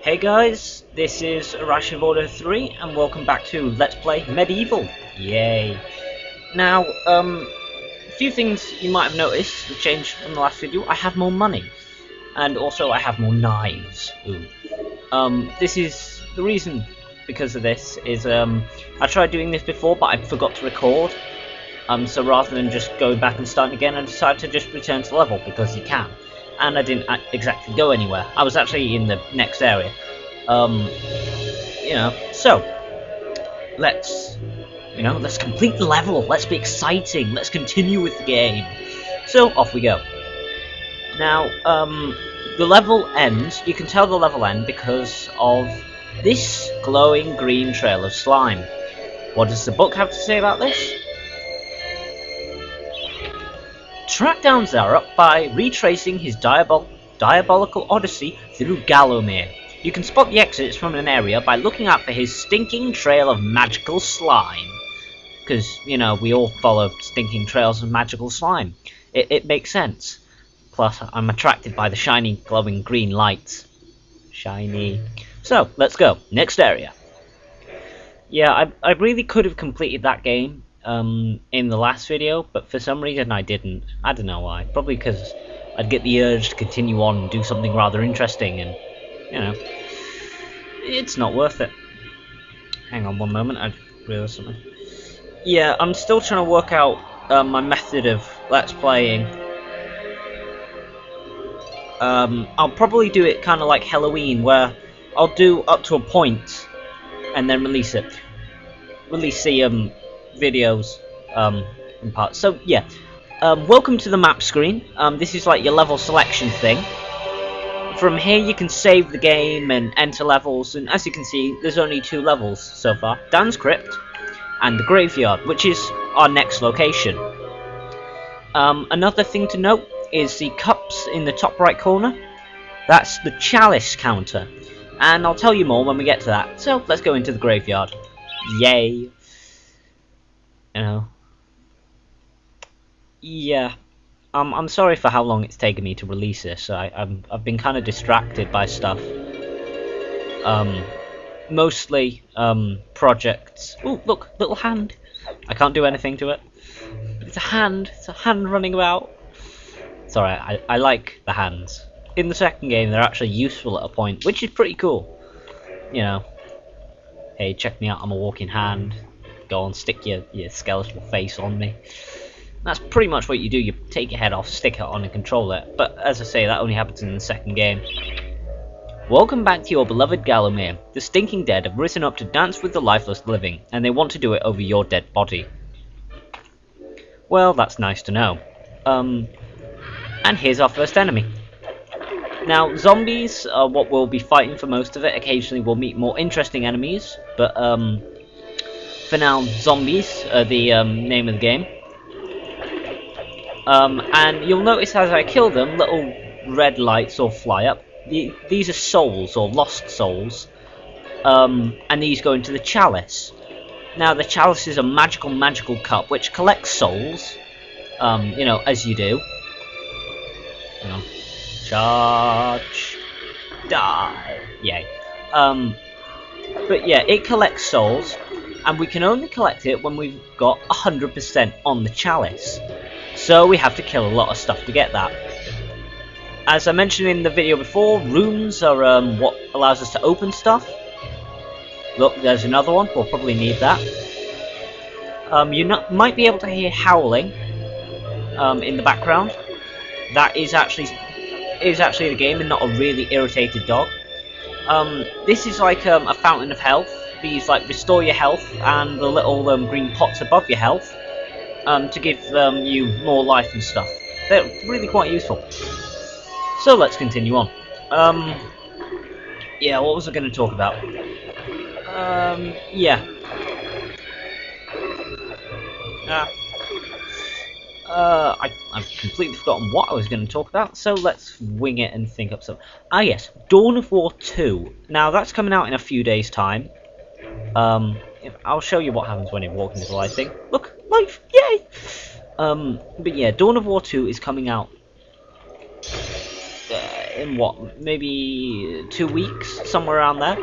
Hey guys, this is Arashi of Ordo 3 and welcome back to Let's Play Medieval. Yay. Now, a few things you might have noticed have changed from the last video. I have more money. And also I have more knives. Ooh. This is the reason because of this is I tried doing this before but I forgot to record. So rather than just going back and starting again, I decided to just return to the level because you can. And I didn't exactly go anywhere. I was actually in the next area. So let's complete the level. Let's be exciting. Let's continue with the game. So off we go. Now, the level ends. You can tell the level ends because of this glowing green trail of slime. What does the book have to say about this? Track down Zarok by retracing his diabolical odyssey through Gallowmere. You can spot the exits from an area by looking out for his stinking trail of magical slime. Because, you know, we all follow stinking trails of magical slime. It makes sense. Plus, I'm attracted by the shiny, glowing green lights. Shiny. So, let's go. Next area. Yeah, I really could have completed that game in the last video, but for some reason I didn't. I don't know why. Probably because I'd get the urge to continue on and do something rather interesting, and you know, it's not worth it. Hang on one moment, I realised something. Yeah, I'm still trying to work out my method of let's playing. I'll probably do it kind of like Halloween, where I'll do up to a point and then release it. Release the videos in parts. So yeah, welcome to the map screen. This is like your level selection thing. From here you can save the game and enter levels, and as you can see there's only 2 levels so far. Dan's Crypt and the Graveyard, which is our next location. Another thing to note is the cups in the top right corner. That's the chalice counter, and I'll tell you more when we get to that. So let's go into the Graveyard. Yay. You know, yeah, I'm sorry for how long it's taken me to release this. I've been kind of distracted by stuff. Mostly projects. Ooh, look, little hand. I can't do anything to it. It's a hand. It's a hand running about. It's alright. I like the hands. In the second game, they're actually useful at a point, which is pretty cool. You know, hey, check me out. I'm a walking hand. Go on, stick your skeletal face on me. That's pretty much what you do. You take your head off, stick it on and control it. But as I say, that only happens in the second game. Welcome back to your beloved Gallowmere. The stinking dead have risen up to dance with the lifeless living, and they want to do it over your dead body. Well, that's nice to know. And here's our first enemy. Now, zombies are what we'll be fighting for most of it. Occasionally we'll meet more interesting enemies, but for now, zombies are the name of the game. And you'll notice as I kill them, little red lights will fly up. These are souls, or lost souls. And these go into the chalice. Now, the chalice is a magical cup which collects souls. You know, as you do. You know, charge, die. Yay. But yeah, it collects souls. And we can only collect it when we've got 100% on the chalice. So we have to kill a lot of stuff to get that. As I mentioned in the video before, rooms are what allows us to open stuff. Look, there's another one. We'll probably need that. You might be able to hear howling in the background. That is actually the game and not a really irritated dog. This is like a fountain of health. These like restore your health, and the little green pots above your health to give you more life and stuff. They're really quite useful. So let's continue on. Yeah, what was I going to talk about? Yeah. I've completely forgotten what I was going to talk about, so let's wing it and think up something. Ah yes, Dawn of War 2. Now that's coming out in a few days' time. I'll show you what happens when you walk into the lighting. Look, life, yay! But yeah, Dawn of War 2 is coming out in what, maybe 2 weeks, somewhere around there.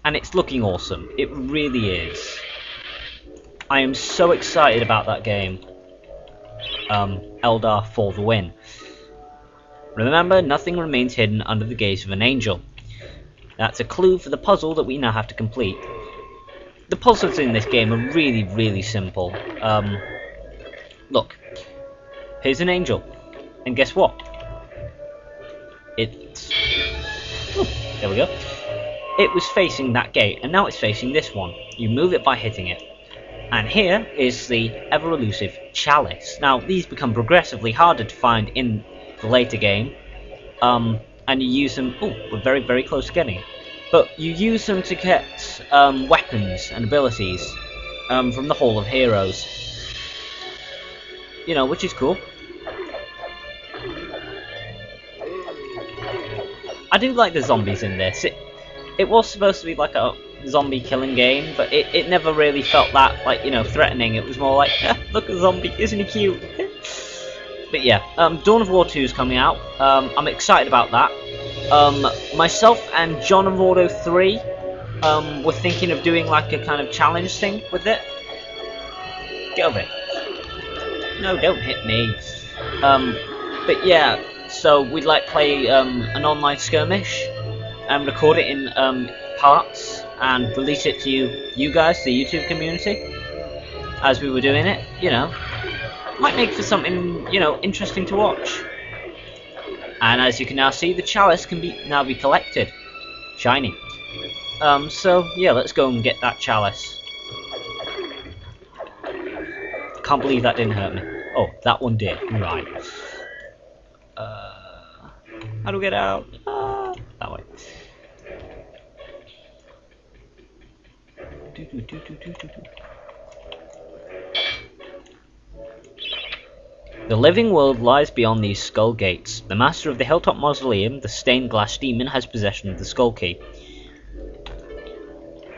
And it's looking awesome. It really is. I am so excited about that game. Eldar for the win. Remember, nothing remains hidden under the gaze of an angel. That's a clue for the puzzle that we now have to complete. The puzzles in this game are really, really simple. Look, here's an angel, and guess what? There we go. It was facing that gate, and now it's facing this one. You move it by hitting it. And here is the ever-elusive chalice. Now, these become progressively harder to find in the later game, and you use them. Oh, we're very, very close to getting it. But you use them to get weapons and abilities from the Hall of Heroes. You know, which is cool. I do like the zombies in this. It was supposed to be like a zombie killing game, but it never really felt that, like, you know, threatening. It was more like, look, a zombie, isn't he cute? But yeah, Dawn of War 2 is coming out. I'm excited about that. Myself and John of Ordo 3 were thinking of doing like a kind of challenge thing with it. Get over it. No, don't hit me. But yeah, so we'd like play an online skirmish and record it in parts and release it to you guys, the YouTube community, as we were doing it. You know, might make for something, you know, interesting to watch. And as you can now see, the chalice can now be collected. Shiny. So yeah, let's go and get that chalice. Can't believe that didn't hurt me. Oh, that one did. Right. How do we get out? That way. The living world lies beyond these skull gates. The master of the Hilltop Mausoleum, the stained glass demon, has possession of the skull key.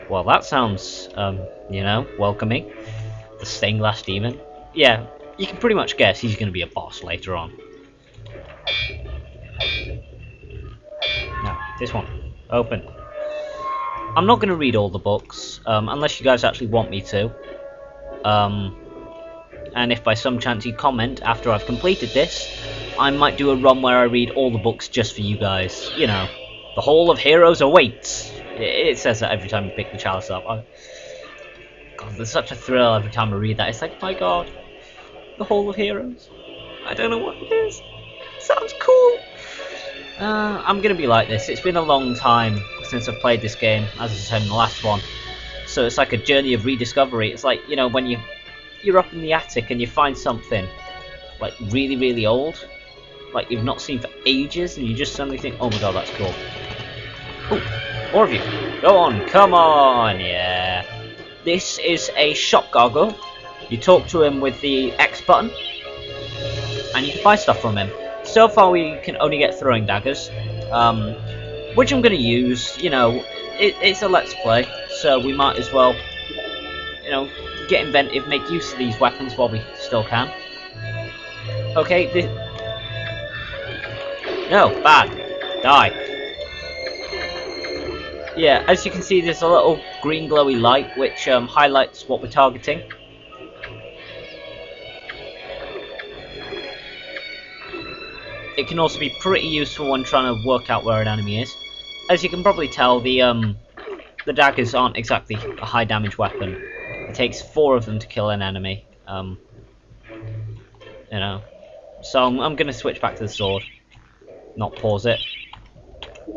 Well, that sounds, you know, welcoming. The stained glass demon. Yeah, you can pretty much guess he's going to be a boss later on. No, this one. Open. I'm not going to read all the books, unless you guys actually want me to. And if by some chance you comment after I've completed this, I might do a run where I read all the books just for you guys. You know, the Hall of Heroes awaits. It says that every time you pick the chalice up. God, there's such a thrill every time I read that. It's like, my God, the Hall of Heroes. I don't know what it is. Sounds cool. I'm gonna be like this. It's been a long time since I've played this game, as I said in the last one. So it's like a journey of rediscovery. It's like, you know, when you're up in the attic and you find something like really, really old, like you've not seen for ages, and you just suddenly think, oh my God, that's cool. Ooh, more of you. Go on, come on, yeah. This is a shop gargoyle. You talk to him with the X button, and you can buy stuff from him. So far we can only get throwing daggers, which I'm going to use. You know, it's a let's play, so we might as well, you know, get inventive, make use of these weapons while we still can. Okay, no, bad. Die. Yeah, as you can see, there's a little green glowy light which highlights what we're targeting. It can also be pretty useful when trying to work out where an enemy is. As you can probably tell, the daggers aren't exactly a high damage weapon. It takes 4 of them to kill an enemy. You know, so I'm going to switch back to the sword. Not pause it.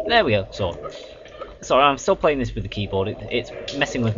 There we go, sword. Sorry, I'm still playing this with the keyboard. It's messing with my